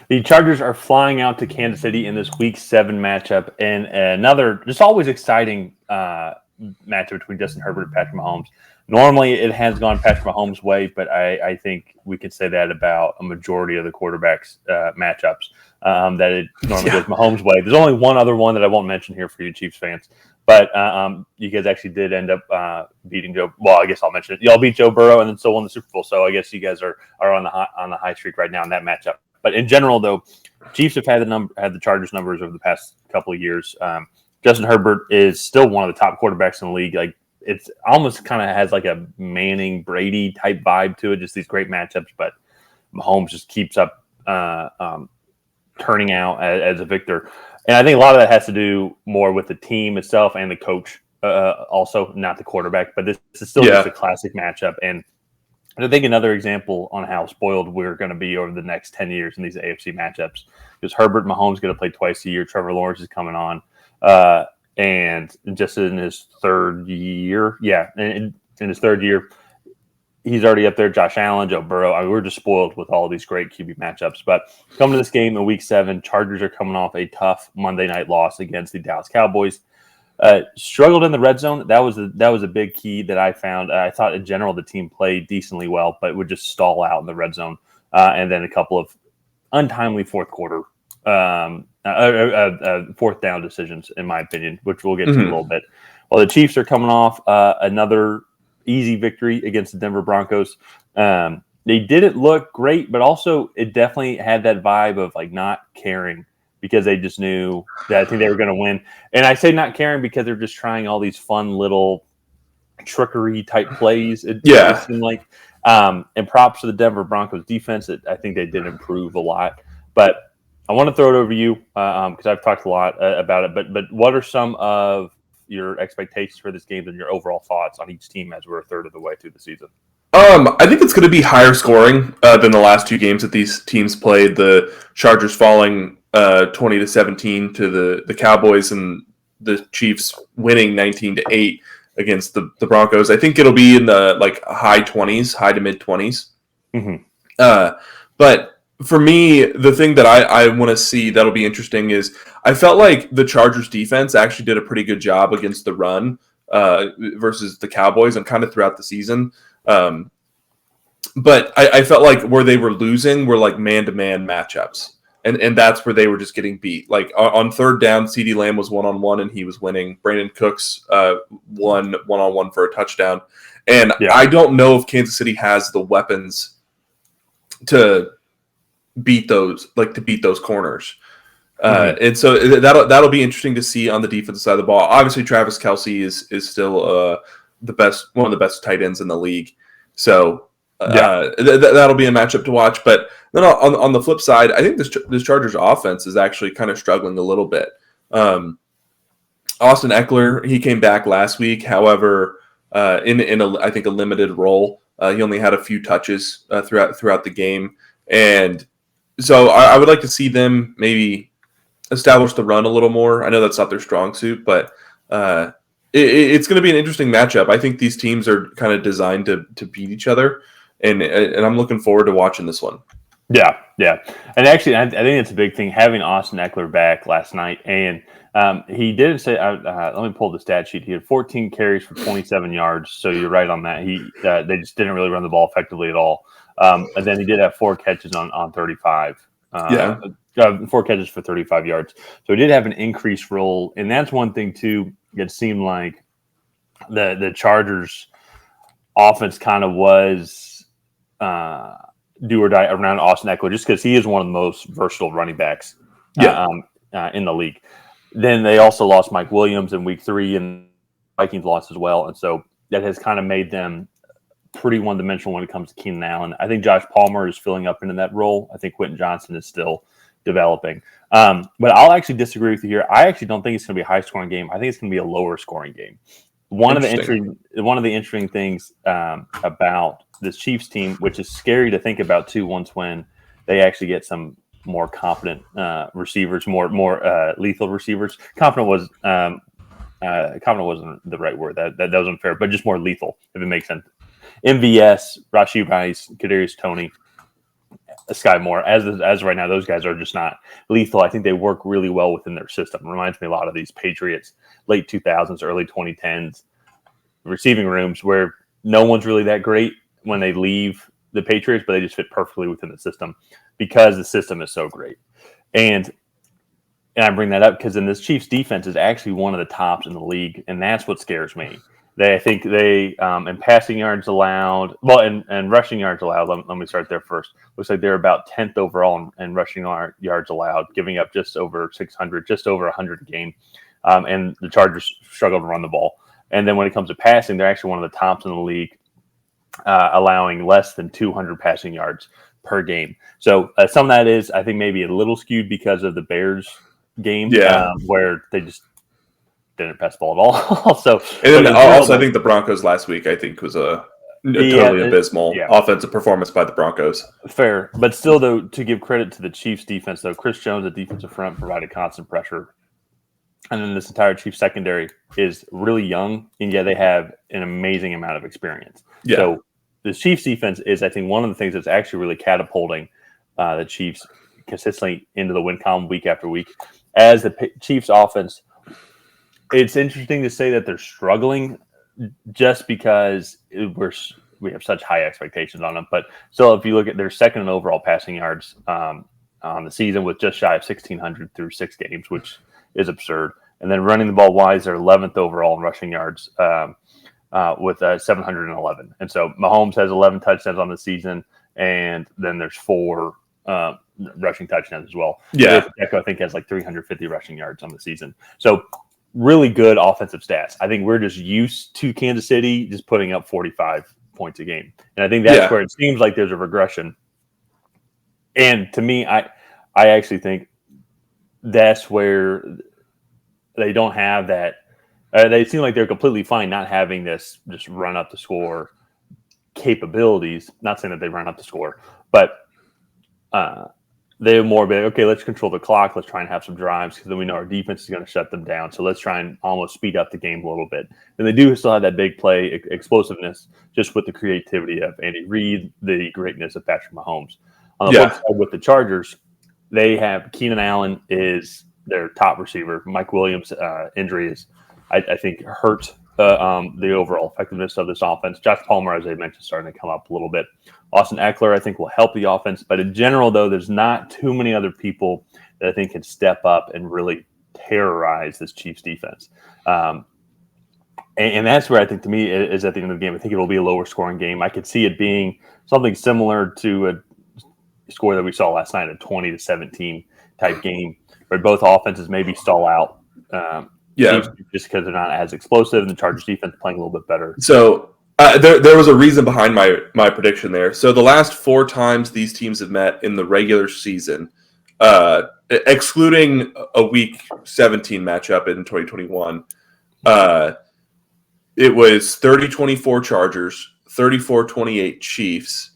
The Chargers are flying out to Kansas City in this Week 7 matchup, and another just always exciting matchup between Justin Herbert and Patrick Mahomes. Normally, it has gone Patrick Mahomes' way, but I think we can say that about a majority of the quarterbacks matchups, that it normally goes Mahomes' way. There's only one other one that I won't mention here for you Chiefs fans, but you guys actually did end up beating Joe. Well, I guess I'll mention it. Y'all beat Joe Burrow and then still won the Super Bowl, so I guess you guys are on the high streak right now in that matchup. But in general, though, Chiefs have had the Chargers numbers over the past couple of years. Justin Herbert is still one of the top quarterbacks in the league. Like, it's almost kind of has like a Manning Brady type vibe to it. Just these great matchups, but Mahomes just keeps up turning out as a victor. And I think a lot of that has to do more with the team itself and the coach, also not the quarterback. But this is still just a classic matchup. And I think another example on how spoiled we're going to be over the next 10 years in these AFC matchups, because Herbert and Mahomes going to play twice a year. Trevor Lawrence is coming on. And just in his third year, in his third year, he's already up there. Josh Allen, Joe Burrow. I mean, we're just spoiled with all of these great QB matchups. But coming to this game in Week 7, Chargers are coming off a tough Monday night loss against the Dallas Cowboys. Struggled in the red zone. That was a big key that I found. I thought in general the team played decently well, but would just stall out in the red zone, and then a couple of untimely fourth down decisions, in my opinion, which we'll get to in a little bit. Well, the Chiefs are coming off another easy victory against the Denver Broncos. They didn't look great, but also it definitely had that vibe of like not caring because they just knew that I think they were going to win. And I say not caring because they're just trying all these fun little trickery type plays. It seemed like. And props to the Denver Broncos defense. I think they did improve a lot. But I want to throw it over to you because I've talked a lot about it. But what are some of your expectations for this game and your overall thoughts on each team as we're a third of the way through the season? I think it's going to be higher scoring than the last two games that these teams played. The Chargers falling 20-17 to the Cowboys, and the Chiefs winning 19-8 against the Broncos. I think it'll be in the high 20s, high to mid 20s. But for me, the thing that I want to see that'll be interesting is I felt like the Chargers defense actually did a pretty good job against the run versus the Cowboys and kind of throughout the season. But I felt like where they were losing were like man-to-man matchups. And that's where they were just getting beat. Like on third down, CeeDee Lamb was one-on-one and he was winning. Brandon Cooks won one-on-one for a touchdown. And I don't know if Kansas City has the weapons to beat those corners. And so that'll be interesting to see on the defensive side of the ball. Obviously, Travis Kelce is still one of the best tight ends in the league. So that'll be a matchup to watch. But then on the flip side, I think this Chargers offense is actually kind of struggling a little bit. Austin Eckler, he came back last week. However, in I think a limited role, he only had a few touches throughout the game, and so I would like to see them maybe establish the run a little more. I know that's not their strong suit, but it's going to be an interesting matchup. I think these teams are kind of designed to beat each other, and I'm looking forward to watching this one. Yeah. And actually, I think it's a big thing having Austin Eckler back last night. And he did say, let me pull the stat sheet. He had 14 carries for 27 yards. So you're right on that. They just didn't really run the ball effectively at all. And then he did have 4 catches on 35. 4 catches for 35 yards. So he did have an increased role. And that's one thing, too. It seemed like the Chargers offense kind of was do or die around Austin Eckler just because he is one of the most versatile running backs in the league. Then they also lost Mike Williams in week 3, and Vikings lost as well. And so that has kind of made them pretty one-dimensional when it comes to Keenan Allen. I think Josh Palmer is filling up into that role. I think Quentin Johnson is still developing. But I'll actually disagree with you here. I actually don't think it's going to be a high-scoring game. I think it's going to be a lower-scoring game. One of the interesting things about this Chiefs team, which is scary to think about too, once when they actually get some more competent receivers, more lethal receivers. Competent wasn't the right word. That was unfair, but just more lethal, if it makes sense. MVS, Rashee Rice, Kadarius Toney. Sky Moore. As right now, those guys are just not lethal. I think they work really well within their system. It reminds me a lot of these Patriots, late 2000s, early 2010s receiving rooms where no one's really that great when they leave the Patriots, but they just fit perfectly within the system because the system is so great. And I bring that up because in this Chiefs defense is actually one of the tops in the league, and that's what scares me. I think they in passing yards allowed, well, and rushing yards allowed. Let me start there first. Looks like they're about 10th overall in rushing yards allowed, giving up just over 600, just over 100 a game. And the Chargers struggle to run the ball. And then when it comes to passing, they're actually one of the tops in the league, allowing less than 200 passing yards per game. So some of that is, I think, maybe a little skewed because of the Bears game, where they just didn't pass the ball at all. So, and then also, I think the Broncos last week, I think, was a totally abysmal offensive performance by the Broncos. Fair, but still, though, to give credit to the Chiefs defense, though, Chris Jones, the defensive front, provided constant pressure. And then this entire Chiefs secondary is really young, and yet they have an amazing amount of experience. Yeah. So the Chiefs defense is, I think, one of the things that's actually really catapulting the Chiefs consistently into the win column week after week. As the Chiefs offense, it's interesting to say that they're struggling just because we have such high expectations on them. But still, if you look at their second in overall passing yards on the season with just shy of 1,600 through 6 games, which is absurd. And then running the ball wise, they're 11th overall in rushing yards with 711. And so Mahomes has 11 touchdowns on the season, and then there's 4 rushing touchdowns as well. Yeah. Echo, I think, has like 350 rushing yards on the season. So really good offensive stats. I think we're just used to Kansas City just putting up 45 points a game. And I think that's where it seems like there's a regression. And to me, I actually think that's where they don't have that. They seem like they're completely fine not having this just run up the score capabilities. Not saying that they run up the score, but they're more big. Okay, let's control the clock. Let's try and have some drives because then we know our defense is going to shut them down. So let's try and almost speed up the game a little bit. And they do still have that big play explosiveness just with the creativity of Andy Reid, the greatness of Patrick Mahomes. On the flip side with the Chargers, they have Keenan Allen is their top receiver. Mike Williams' injury is, I think, hurt the overall effectiveness of this offense. Josh Palmer, as I mentioned, starting to come up a little bit. Austin Eckler, I think, will help the offense. But in general, though, there's not too many other people that I think can step up and really terrorize this Chiefs defense. And that's where I think, to me, is at the end of the game. I think it will be a lower scoring game. I could see it being something similar to a score that we saw last night, a 20-17 type game, where both offenses maybe stall out. Chiefs, just because they're not as explosive, and the Chargers defense playing a little bit better. So there was a reason behind my prediction there. So the last 4 times these teams have met in the regular season, excluding a Week 17 matchup in 2021, it was 30-24 Chargers, 34-28 Chiefs,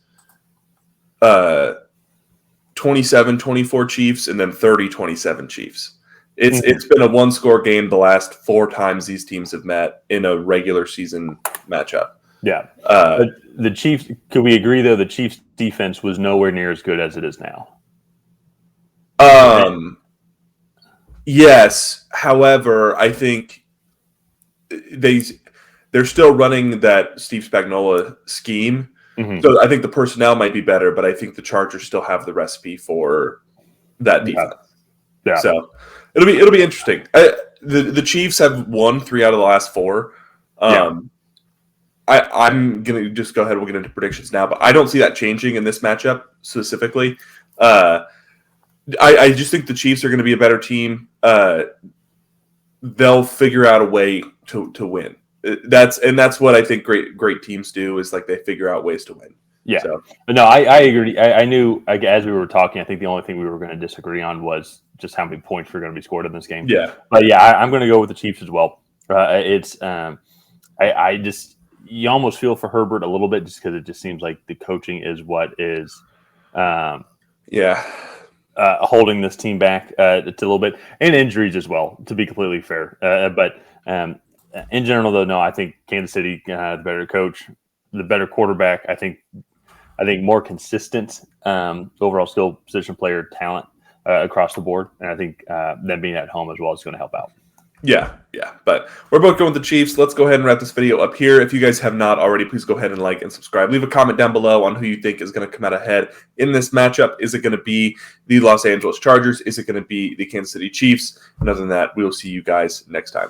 27-24 Chiefs, and then 30-27 Chiefs. It's been a one-score game the last 4 times these teams have met in a regular season matchup. Yeah. But the Chiefs, could we agree, though, the Chiefs defense was nowhere near as good as it is now? Yes. However, I think they're still running that Steve Spagnuolo scheme. Mm-hmm. So I think the personnel might be better, but I think the Chargers still have the recipe for that defense. Yeah. So it'll be interesting. The Chiefs have won 3 out of the last 4. I'm gonna just go ahead. We'll get into predictions now, but I don't see that changing in this matchup specifically. I just think the Chiefs are going to be a better team. They'll figure out a way to win. That's what I think great teams do, is like they figure out ways to win. Yeah. So. No, I agree. I knew, as we were talking, I think the only thing we were going to disagree on was just how many points were going to be scored in this game. Yeah. But yeah, I'm going to go with the Chiefs as well. You almost feel for Herbert a little bit, just because it just seems like the coaching is what is holding this team back a little bit, and injuries as well, to be completely fair. But in general, though, no, I think Kansas City, the better coach, the better quarterback. I think I think more consistent overall skill position player talent across the board. And I think them being at home as well is going to help out. Yeah. But we're both going with the Chiefs. Let's go ahead and wrap this video up here. If you guys have not already, please go ahead and like and subscribe. Leave a comment down below on who you think is going to come out ahead in this matchup. Is it going to be the Los Angeles Chargers? Is it going to be the Kansas City Chiefs? And other than that, we will see you guys next time.